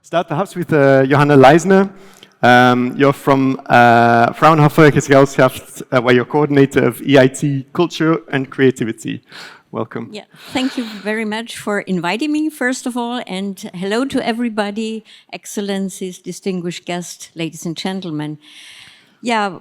Start perhaps with Johanna Leissner. You're from Fraunhofer-Gesellschaft, where you're coordinator of EIT Culture and Creativity. Welcome. Yeah, thank you very much for inviting me, first of all, and hello to everybody, excellencies, distinguished guests, ladies and gentlemen. Yeah,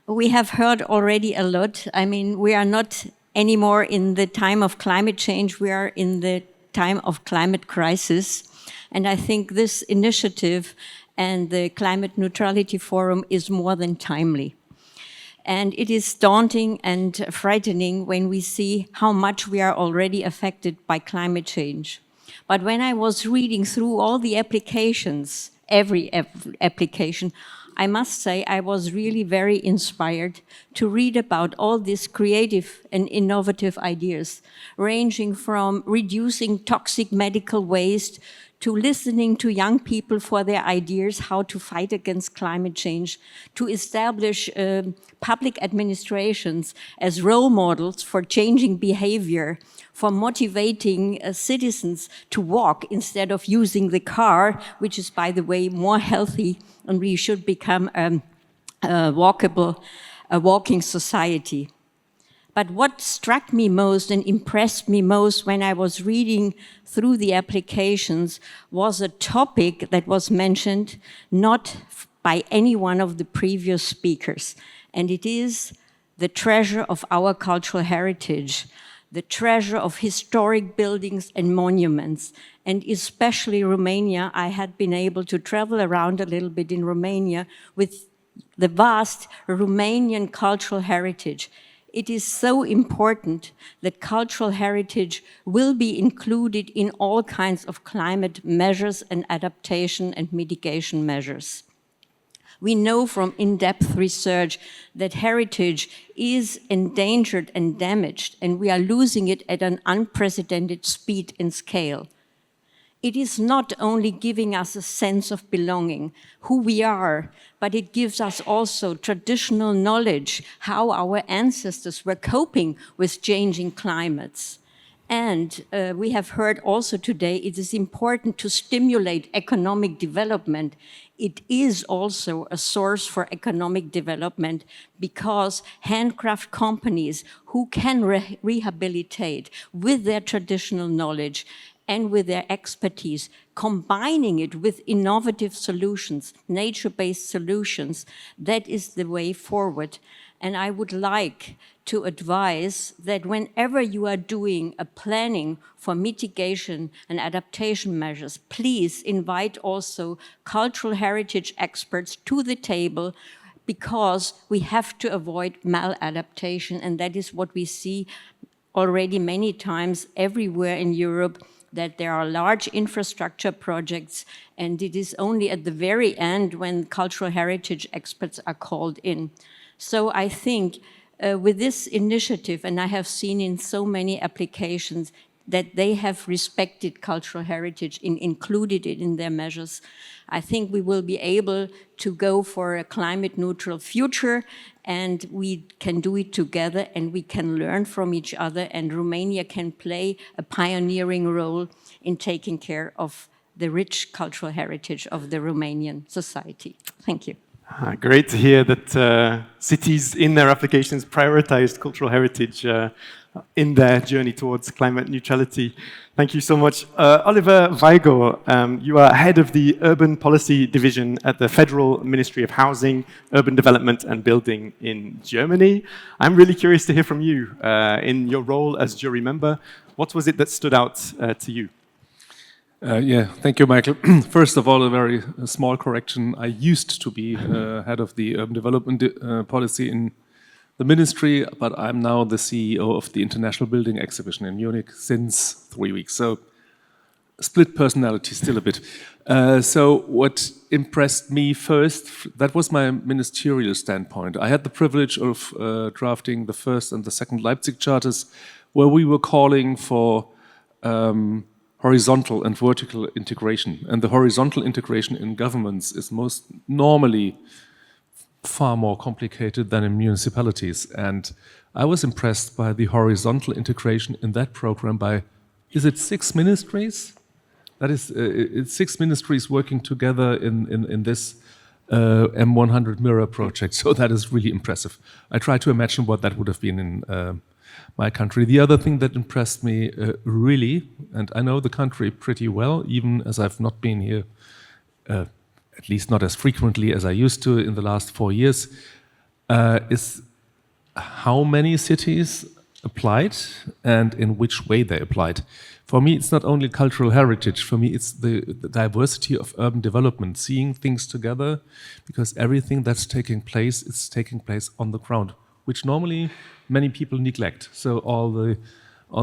we have heard already a lot. I mean, we are not anymore in the time of climate change, we are in the time of climate crisis. And I think this initiative and the Climate Neutrality Forum is more than timely. And it is daunting and frightening when we see how much we are already affected by climate change. But when I was reading through all the applications, every application, I must say I was really very inspired to read about all these creative and innovative ideas, ranging from reducing toxic medical waste to listening to young people for their ideas how to fight against climate change, to establish public administrations as role models for changing behavior, for motivating citizens to walk instead of using the car, which is, by the way, more healthy, and we should become a walking society. But what struck me most and impressed me most when I was reading through the applications was a topic that was mentioned not by any one of the previous speakers, and it is the treasure of our cultural heritage, the treasure of historic buildings and monuments, and especially Romania. I had been able to travel around a little bit in Romania with the vast Romanian cultural heritage. It is so important that cultural heritage will be included in all kinds of climate measures and adaptation and mitigation measures. We know from in-depth research that heritage is endangered and damaged, and we are losing it at an unprecedented speed and scale. It is not only giving us a sense of belonging, who we are, but it gives us also traditional knowledge, how our ancestors were coping with changing climates. And we have heard also today, it is important to stimulate economic development. It is also a source for economic development because handcraft companies who can rehabilitate with their traditional knowledge and with their expertise, combining it with innovative solutions, nature-based solutions, that is the way forward. And I would like to advise that whenever you are doing a planning for mitigation and adaptation measures, please invite also cultural heritage experts to the table, because we have to avoid maladaptation, and that is what we see already many times everywhere in Europe, that there are large infrastructure projects, and it is only at the very end when cultural heritage experts are called in. So I think with this initiative, and I have seen in so many applications that they have respected cultural heritage and included it in their measures, I think we will be able to go for a climate neutral future, and we can do it together and we can learn from each other, and Romania can play a pioneering role in taking care of the rich cultural heritage of the Romanian society. Thank you. Great to hear that cities in their applications prioritized cultural heritage in their journey towards climate neutrality. Thank you so much. Oliver Weigel, you are head of the Urban Policy Division at the Federal Ministry of Housing, Urban Development and Building in Germany. I'm really curious to hear from you in your role as jury member. What was it that stood out to you? Yeah, thank you, Michael. First of all, a very small correction. I used to be head of the urban development policy in the ministry, but I'm now the CEO of the International Building Exhibition in Munich since 3 weeks. So split personality still a bit. So what impressed me first, that was my ministerial standpoint. I had the privilege of drafting the first and the second Leipzig charters, where we were calling for horizontal and vertical integration. And the horizontal integration in governments is most normally far more complicated than in municipalities. And I was impressed by the horizontal integration in that program by, is it 6 ministries? That is, it's 6 ministries working together in this M100 mirror project. So that is really impressive. I try to imagine what that would have been in my country. The other thing that impressed me really, and I know the country pretty well, even as I've not been here, at least not as frequently as I used to in the last 4 years, is how many cities applied and in which way they applied. For me, it's not only cultural heritage. For me, it's the diversity of urban development, seeing things together, because everything that's taking place is taking place on the ground, which normally many people neglect. So all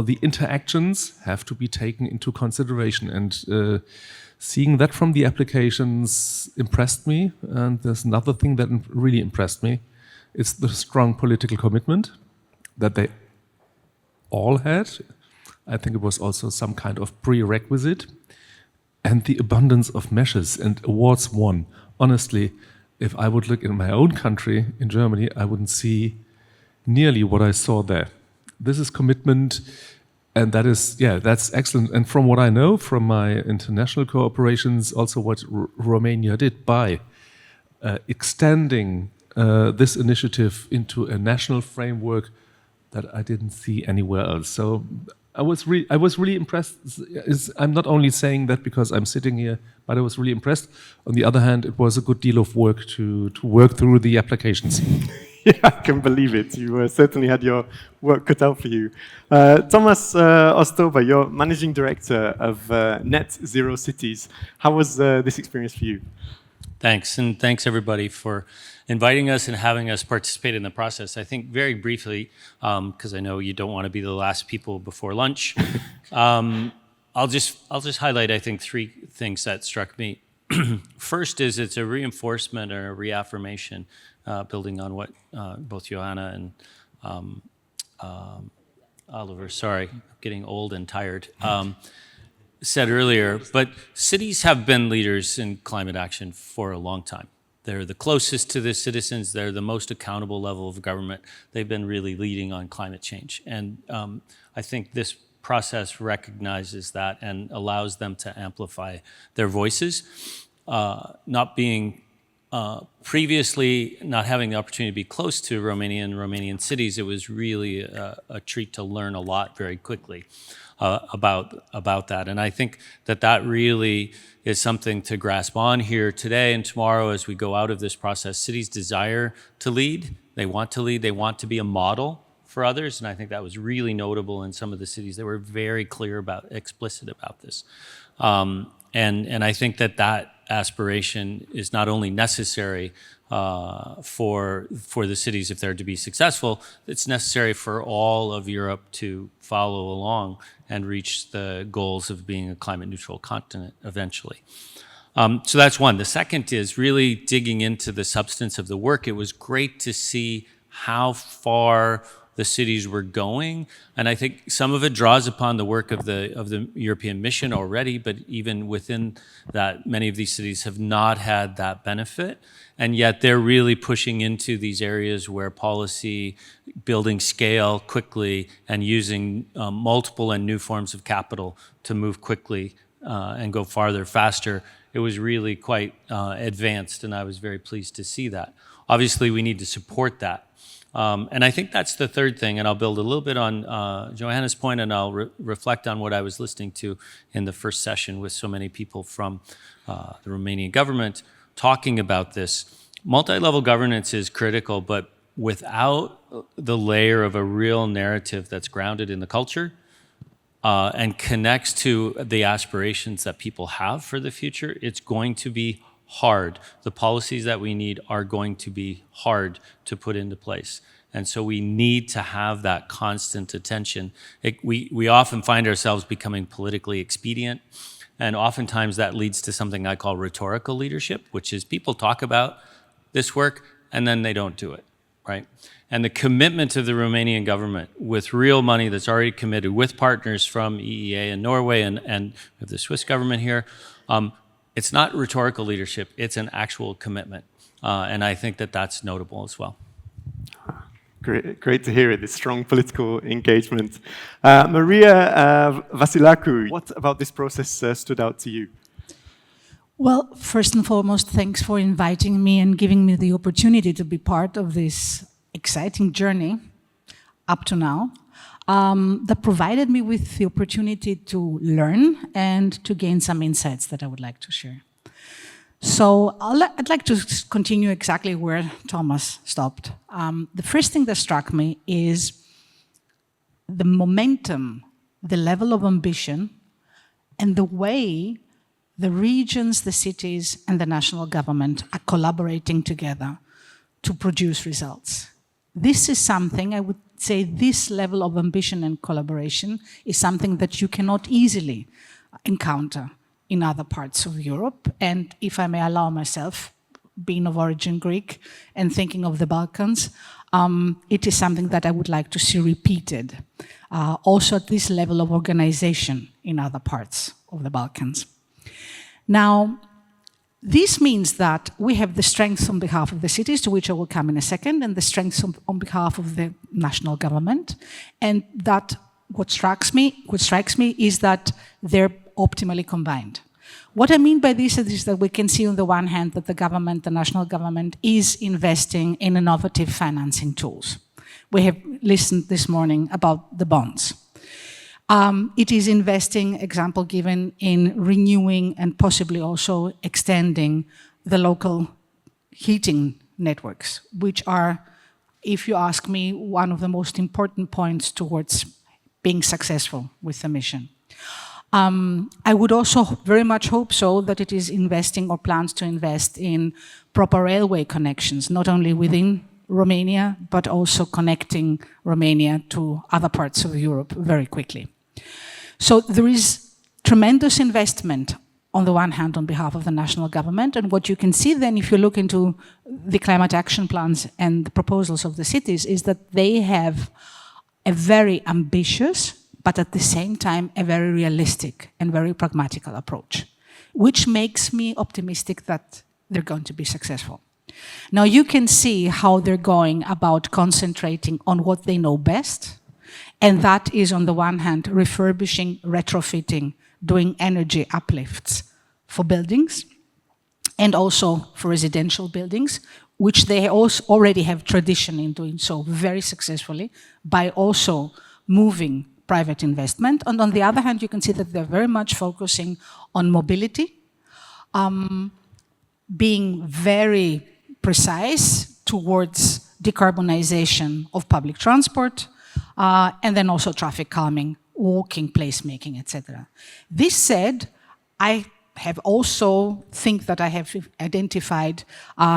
the interactions have to be taken into consideration, and seeing that from the applications impressed me. And there's another thing that really impressed me. It's the strong political commitment that they all had. I think it was also some kind of prerequisite, and the abundance of measures and awards won. Honestly, if I would look in my own country, in Germany, I wouldn't see nearly what I saw there. This is commitment, and that is, yeah, that's excellent. And from what I know from my international cooperations, also what Romania did by extending this initiative into a national framework that I didn't see anywhere else. So I was really impressed. I'm not only saying that because I'm sitting here, but I was really impressed. On the other hand, it was a good deal of work to work through the applications. Yeah, I can believe it. You certainly had your work cut out for you. Thomas Osdoba, you're managing director of NetZeroCities. How was this experience for you? Thanks, and thanks everybody for inviting us and having us participate in the process. I think very briefly, because I know you don't want to be the last people before lunch, I'll just highlight, I think, 3 things that struck me. First is it's a reinforcement or a reaffirmation, building on what both Johanna and Oliver, sorry, I'm getting old and tired, said earlier, but cities have been leaders in climate action for a long time. They're the closest to the citizens. They're the most accountable level of government. They've been really leading on climate change. And I think this process recognizes that and allows them to amplify their voices. Not being previously, not having the opportunity to be close to Romanian cities, it was really a treat to learn a lot very quickly about that. And I think that really is something to grasp on here today and tomorrow as we go out of this process. Cities desire to lead. They want to lead. They want to be a model for others. And I think that was really notable in some of the cities. They were very clear explicit about this. And I think that aspiration is not only necessary for the cities if they're to be successful, it's necessary for all of Europe to follow along and reach the goals of being a climate neutral continent eventually. So that's one. The second is really digging into the substance of the work. It was great to see how far the cities were going, and I think some of it draws upon the work of the European mission already, but even within that, many of these cities have not had that benefit, and yet they're really pushing into these areas where policy, building scale quickly, and using multiple and new forms of capital to move quickly and go farther, faster. It was really quite advanced, and I was very pleased to see that. Obviously, we need to support that. And I think that's the third thing, and I'll build a little bit on Johanna's point, and I'll reflect on what I was listening to in the first session with so many people from the Romanian government talking about this. Multi-level governance is critical, but without the layer of a real narrative that's grounded in the culture and connects to the aspirations that people have for the future, it's going to be hard. The policies that we need are going to be hard to put into place. And so we need to have that constant attention. We often find ourselves becoming politically expedient, and oftentimes that leads to something I call rhetorical leadership, which is people talk about this work and then they don't do it, right? And the commitment of the Romanian government with real money that's already committed with partners from EEA and Norway and the Swiss government here, it's not rhetorical leadership, it's an actual commitment. And I think that that's notable as well. Great to hear it, this strong political engagement. Maria Vassilakou, what about this process stood out to you? Well, first and foremost, thanks for inviting me and giving me the opportunity to be part of this exciting journey up to now that provided me with the opportunity to learn and to gain some insights that I would like to share. So I'd like to continue exactly where Thomas stopped. The first thing that struck me is the momentum, the level of ambition, and the way the regions, the cities, and the national government are collaborating together to produce results. This is something, I would say, this level of ambition and collaboration is something that you cannot easily encounter in other parts of Europe. And if I may allow myself, being of origin Greek and thinking of the Balkans, it is something that I would like to see repeated, also at this level of organization in other parts of the Balkans. Now, this means that we have the strengths on behalf of the cities, to which I will come in a second, and the strengths on behalf of the national government, and that what strikes me is that they're optimally combined. What I mean by this is that we can see on the one hand that the government, the national government, is investing in innovative financing tools. We have listened this morning about the bonds. It is investing, example given, in renewing and possibly also extending the local heating networks, which are, if you ask me, one of the most important points towards being successful with the mission. I would also very much hope so that it is investing or plans to invest in proper railway connections, not only within Romania, but also connecting Romania to other parts of Europe very quickly. So there is tremendous investment on the one hand on behalf of the national government, and what you can see then if you look into the climate action plans and the proposals of the cities is that they have a very ambitious, but at the same time a very realistic and very pragmatical approach, which makes me optimistic that they're going to be successful. Now you can see how they're going about concentrating on what they know best, and that is on the one hand refurbishing, retrofitting, doing energy uplifts for buildings and also for residential buildings, which they also already have tradition in doing so very successfully by also moving private investment. And on the other hand, you can see that they're very much focusing on mobility, being very precise towards decarbonization of public transport, and then also traffic calming, walking, placemaking, etc. This said, I have also think that I have identified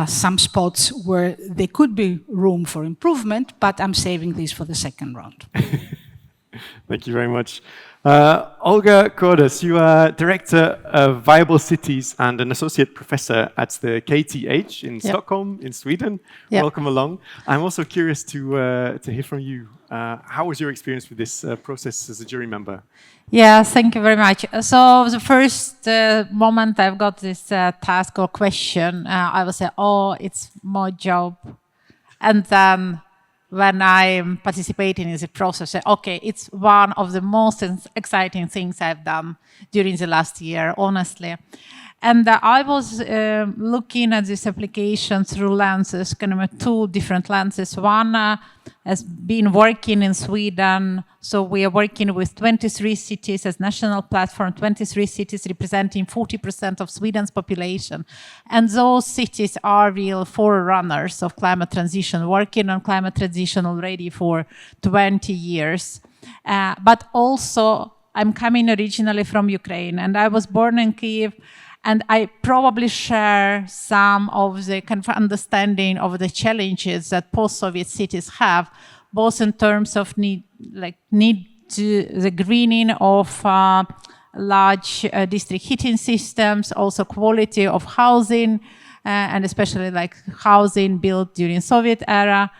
some spots where there could be room for improvement, but I'm saving these for the second round. Thank you very much. Olga Kordas, you are Director of Viable Cities and an Associate Professor at the KTH in Stockholm, in Sweden. Welcome along. I'm also curious to hear from you. How was your experience with this process as a jury member? Yeah, thank you very much. So the first moment I've got this task or question, I will say, oh, it's my job. And then when I'm participating in the process, okay, it's one of the most exciting things I've done during the last year, honestly. And I was looking at this application through lenses, kind of two different lenses. One has been working in Sweden, so we are working with 23 cities as national platform, 23 cities representing 40% of Sweden's population. And those cities are real forerunners of climate transition, working on climate transition already for 20 years. But also, I'm coming originally from Ukraine, and I was born in Kyiv. And I probably share some of the kind of understanding of the challenges that post-Soviet cities have, both in terms of need to the greening of large district heating systems, also quality of housing, and especially like housing built during Soviet era.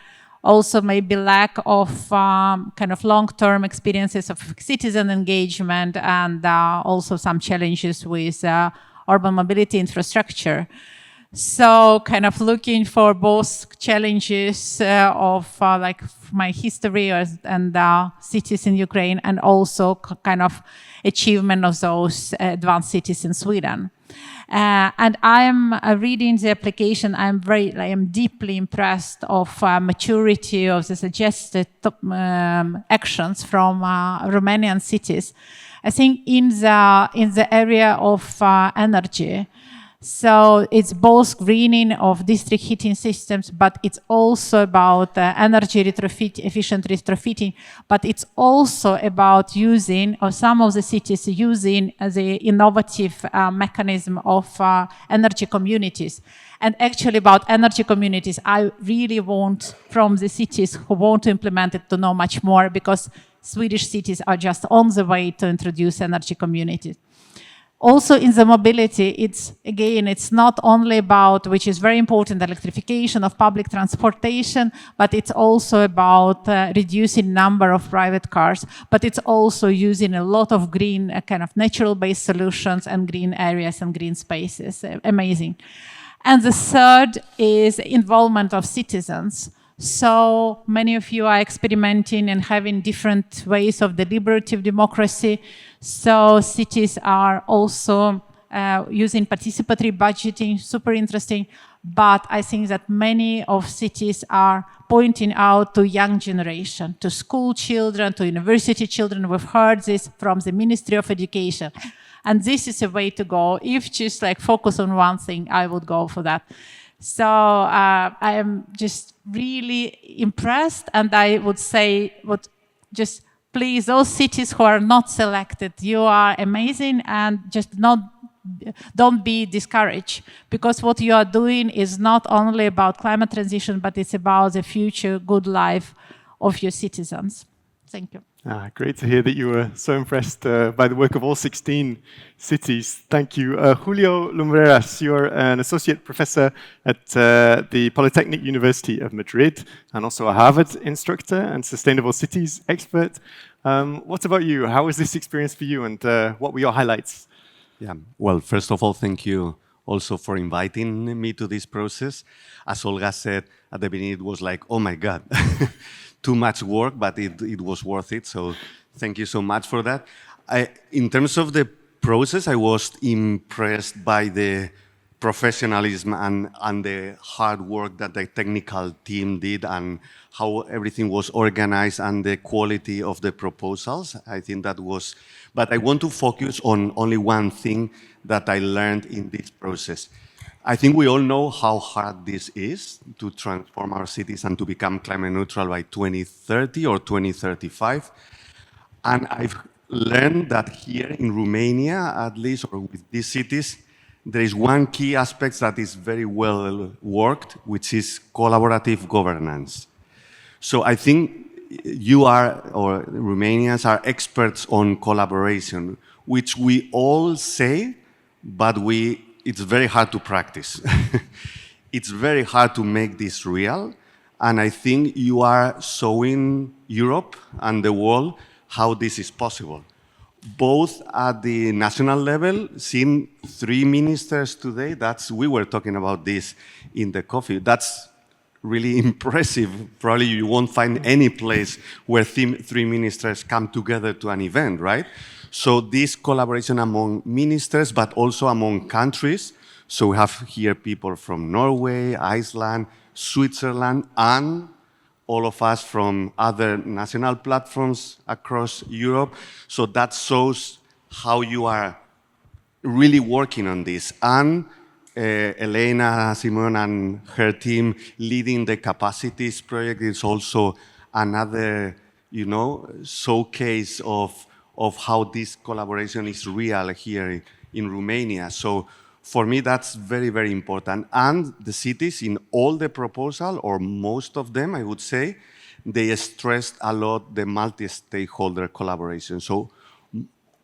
Also maybe lack of kind of long-term experiences of citizen engagement, and also some challenges with urban mobility infrastructure. So kind of looking for both challenges of like my history and cities in Ukraine, and also kind of achievement of those advanced cities in Sweden. And I am reading the application. I am deeply impressed of maturity of the suggested actions from Romanian cities. I think in the area of energy. So it's both greening of district heating systems, but it's also about energy efficient retrofitting, but it's also about using, or some of the cities using the innovative mechanism of energy communities. And actually about energy communities, I really want from the cities who want to implement it to know much more, because Swedish cities are just on the way to introduce energy communities. Also in the mobility, it's not only about, which is very important, electrification of public transportation, but it's also about reducing number of private cars, but it's also using a lot of green kind of natural-based solutions and green areas and green spaces. Amazing. And the third is involvement of citizens. So many of you are experimenting and having different ways of deliberative democracy. So cities are also using participatory budgeting, super interesting. But I think that many of cities are pointing out to young generation, to school children, to university children. We've heard this from the Ministry of Education. And this is a way to go. If just like focus on one thing, I would go for that. So I am just really impressed, and I would say, just please, those cities who are not selected, you are amazing, and just don't be discouraged, because what you are doing is not only about climate transition, but it's about the future good life of your citizens. Thank you. Great to hear that you were so impressed by the work of all 16 cities. Thank you. Julio Lumbreras, you're an associate professor at the Politécnica University of Madrid, and also a Harvard instructor and sustainable cities expert. What about you? How was this experience for you, and what were your highlights? Yeah, well, first of all, thank you also for inviting me to this process. As Olga said at the beginning, it was like, oh my God. Too much work, but it was worth it. So thank you so much for that. In terms of the process, I was impressed by the professionalism and the hard work that the technical team did, and how everything was organized, and the quality of the proposals. I think that was, but I want to focus on only one thing that I learned in this process. I think we all know how hard this is to transform our cities and to become climate neutral by 2030 or 2035. And I've learned that here in Romania, at least, or with these cities, there is one key aspect that is very well worked, which is collaborative governance. So I think you are, or Romanians are experts on collaboration, which we all say, but it's very hard to practice. It's very hard to make this real. And I think you are showing Europe and the world how this is possible. Both at the national level, seeing 3 ministers today, we were talking about this in the coffee. That's really impressive. Probably you won't find any place where 3 ministers come together to an event, right? So this collaboration among ministers, but also among countries. So we have here people from Norway, Iceland, Switzerland, and all of us from other national platforms across Europe. So that shows how you are really working on this. And Elena Simon and her team leading the Capacities project is also another, showcase of how this collaboration is real here in Romania. So for me, that's very, very important. And the cities in all the proposal, or most of them, I would say, they stressed a lot the multi-stakeholder collaboration. So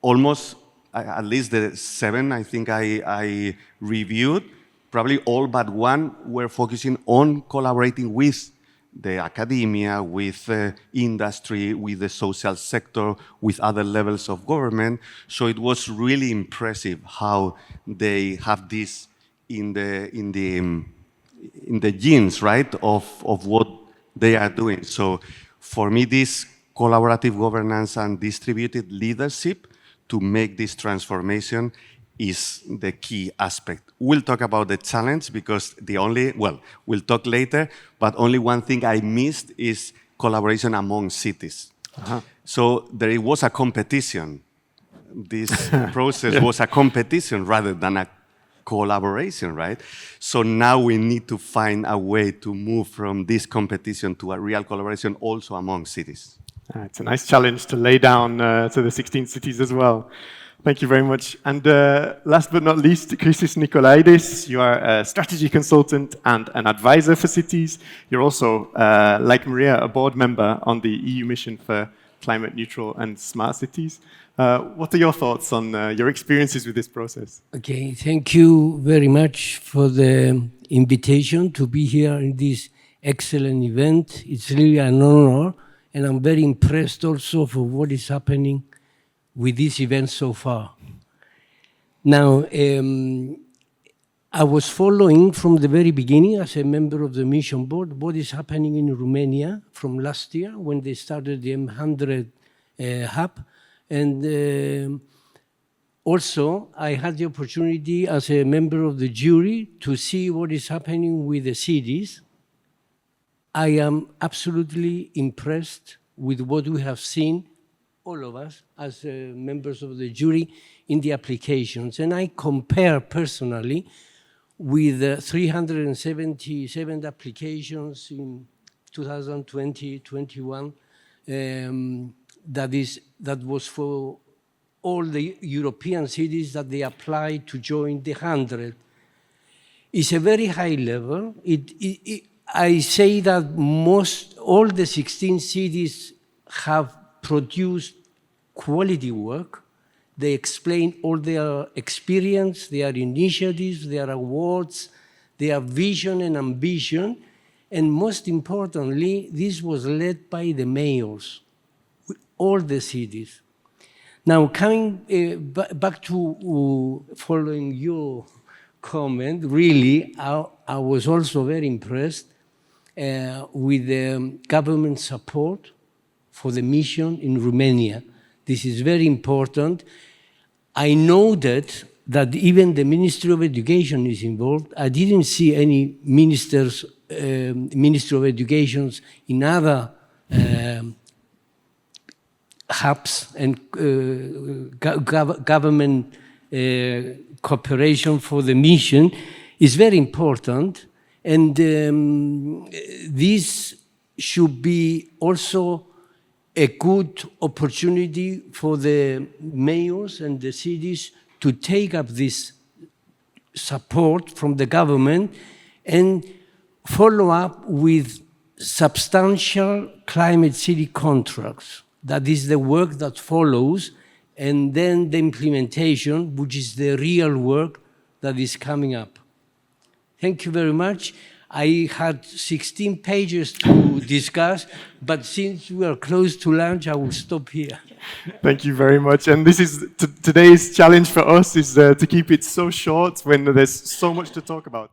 almost, at least the 7, I think I reviewed, probably all but one were focusing on collaborating with the academia, with industry, with the social sector, with other levels of government. So it was really impressive how they have this in the genes, right, of what they are doing. So for me, this collaborative governance and distributed leadership to make this transformation is the key aspect. We'll talk about the challenge because we'll talk later, but only one thing I missed is collaboration among cities. So there was a competition. This process was a competition rather than a collaboration, right? So now we need to find a way to move from this competition to a real collaboration also among cities. It's a nice challenge to lay down to the 16 cities as well. Thank you very much. And last but not least, Chrysses Nicolaides, you are a strategy consultant and an advisor for cities. You're also, like Maria, a board member on the EU mission for climate neutral and smart cities. What are your thoughts on your experiences with this process? Okay, thank you very much for the invitation to be here in this excellent event. It's really an honor, and I'm very impressed also for what is happening with this event so far. Now, I was following from the very beginning as a member of the mission board what is happening in Romania from last year when they started the M100 hub. And also, I had the opportunity as a member of the jury to see what is happening with the cities. I am absolutely impressed with what we have seen, all of us, as members of the jury, in the applications. And I compare personally with 377 applications in 2020-21 that was for all the European cities that they applied to join the 100. It's a very high level. I say that all the 16 cities have produced quality work. They explain all their experience, their initiatives, their awards, their vision and ambition. And most importantly, this was led by the mayors, all the cities. Now, coming back to following your comment, really, I was also very impressed with the government support for the mission in Romania. This is very important. I know that even the Ministry of Education is involved. I didn't see any Ministry of Education in other hubs and government cooperation for the mission is very important. And this should be also a good opportunity for the mayors and the cities to take up this support from the government and follow up with substantial climate city contracts. That is the work that follows, and then the implementation, which is the real work that is coming up. Thank you very much. I had 16 pages to discuss, but since we are close to lunch, I will stop here. Thank you very much. And this is today's challenge for us is to keep it so short when there's so much to talk about.